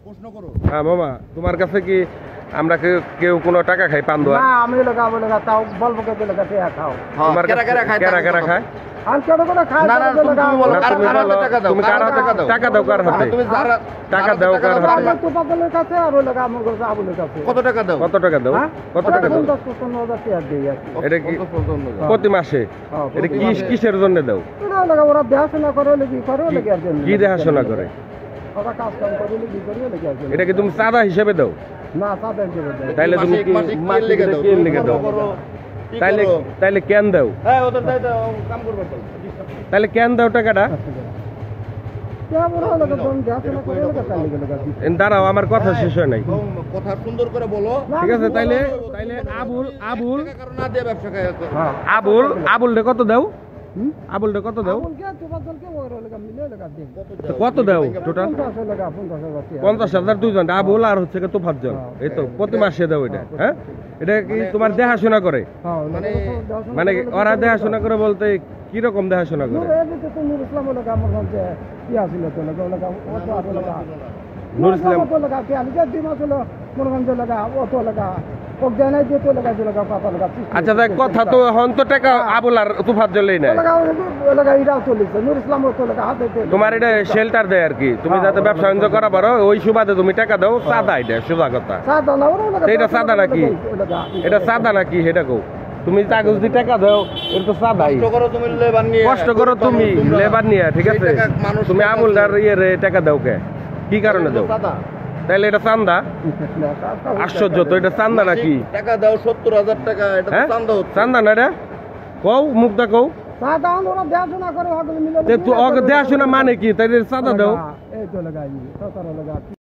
প্রশ্ন করো। হ্যাঁ মামা, তোমার কাছে কি আমরা কেউ কোনো টাকা খাই পান দোয়া? না আমি লগা তাও বলবো কে লগা তে খাও। তোমার কাছে কেরা খায়? আর কেন করে খায়? না, না, তুমি বলো, কার হাতে টাকা দাও? তুমি কার হাতে টাকা দাও? টাকা দাও কার হাতে? তুমি যারা টাকা দাও কার হাতে? আমার তো পাগলের কাছে আর লগা আমার কাছে আবুলের কাছে। কত টাকা দাও? কত টাকা দাও? কত টাকা দাও? 10-15,000 টাকা দেই আর কি। এটা কি 50-55,000 প্রতি মাসে? এটা কিসের জন্য দাও? না লগা ওরা দেখাশোনা করে লাগি করে লাগি আর জন্য। কি দেখাশোনা করে? ওরা কাজ কাম করে লাগি করে লাগি আর জন্য। এটা কি তুমি চাঁদা হিসেবে দাও? না সাদের দেবে দেয়। তাইলে তুমি কি মাসিক মাসিক লেগে দাও? কি লেগে দাও? কি তাইলে করো? তাইলে কেন দাও? হ্যাঁ, ওদের দায়িত্ব কাম করবে তো। তাইলে কেন দাও টাকাটা? কেন বড় লগা কোন দেখাশোনা করে লাগা তাই লাগা দিই। দাঁড়াও, আমার কথা শেষ হয় নাই। কথা সুন্দর করে বলো। ঠিক আছে, তাইলে আবুল টাকা কারণ না দিয়ে ব্যবসা খায় আছে। হ্যাঁ। আবুলটা কত দাও? আবুলটা কত দাও? আবুলকে তো পাগলকে ওরা লাগা মিলে লাগা দেই। তো কত দাও টোটাল? 50 লাগা 50,000 টাকা। 50,000 দুইজন, আবুল আর হচ্ছে তোফাজ্জল। এই তো প্রতি মাসে দাও এটা। হ্যাঁ, এটা কি তোমার দেখাশোনা করে? হ্যাঁ মানে ওরা দেখাশোনা করে বলতে কি রকম দেখাশোনা করে? এদিকে তো নূর ইসলাম লাগা আমার মধ্যে কি আছিল তো লাগা ও তো আর লাগা নূর ইসলাম তো লাগা কি আমি যে দিন আসল মনগঞ্জ লাগা ও তো লাগা ওক জানাই যে তো লাগা পাতা লাগা। আচ্ছা, দেখ কথা তো হন তো টাকা আবুল আর তোফাজ্জলই নাই। লাগা ইরাও চলিছে নূর ইসলাম তো লাগা হাতে তোমার এটা শেল্টার দেয় আর কি, তুমি যাতে ব্যবসা বাণিজ্য করা পারো ওই সুবাদে তুমি টাকা দাও। সাদা এটা সোজা কথা। সাদা না ওরা লাগা এটা সাদা নাকি? এটা সাদা নাকি সেটা কও। তুমি কাগজ দিয়ে টাকা দাও, এটা তো সাদাই। কষ্ট করো তুমি লেবার নিয়ে। কষ্ট করো তুমি লেবার নিয়ে, ঠিক আছে? এই টাকা মানুষ তুমি আমুলদার ইয়ে টাকা দাও কে? কি কারণে দাও? দাদা তাইলে এটা চান্দা? আশ্চর্য তো, এটা চান্দা নাকি? টাকা দাও 70,000 টাকা, এটা তো হ্যাঁ, চান্দা হচ্ছে। চান্দা না এটা? কও, মুখটা কও। সাদা ওরা দেখাশোনা করে হগল মিলে দেখাশোনা মানে কি? তাই চাঁদা দাও। এই তো লাগা এই 17 লাগা